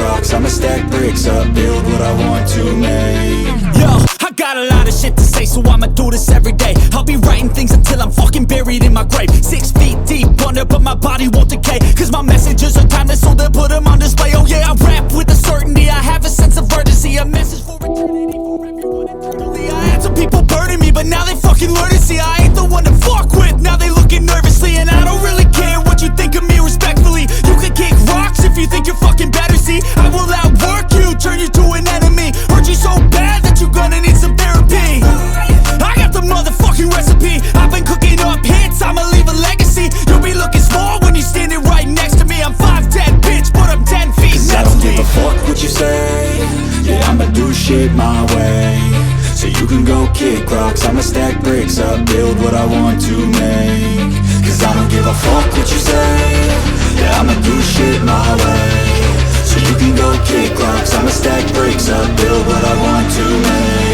rocks, I'ma stack bricks up, build what I want to make. Yo, I got a lot of shit to say, so I'ma do this every day. I'll be writing things until I'm fucking buried in my grave. 6 feet deep under, but my body won't decay, cause my messages are timeless, so they'll put them on display. Oh yeah, I rap with a certainty, I have a sense of urgency, a message for eternity, for everyone internally. I had some people burning me, but now they fucking learn to see I ain't the one to fuck with. Now they looking nervously, and I don't really care what you think of me, respectfully. You can kick rocks if you think you're fucking better, see I will outwork you, turn you to an enemy. Hurt you so bad that you're gonna need some therapy. I got the motherfucking recipe, I've been cooking up hits, I'ma leave a legacy. You'll be looking small when you're standing right next to me. I'm 5'10", bitch, but I'm 10 feet Cause next I don't to give me. a fuck what you say. Yeah, I'ma do shit my way. So you can go kick rocks, I'ma stack bricks up, build what I want to make. Cause I don't give a fuck what you say. Yeah, I'ma do shit my way. So you can go kick rocks, I'ma stack bricks up, build what I want to make.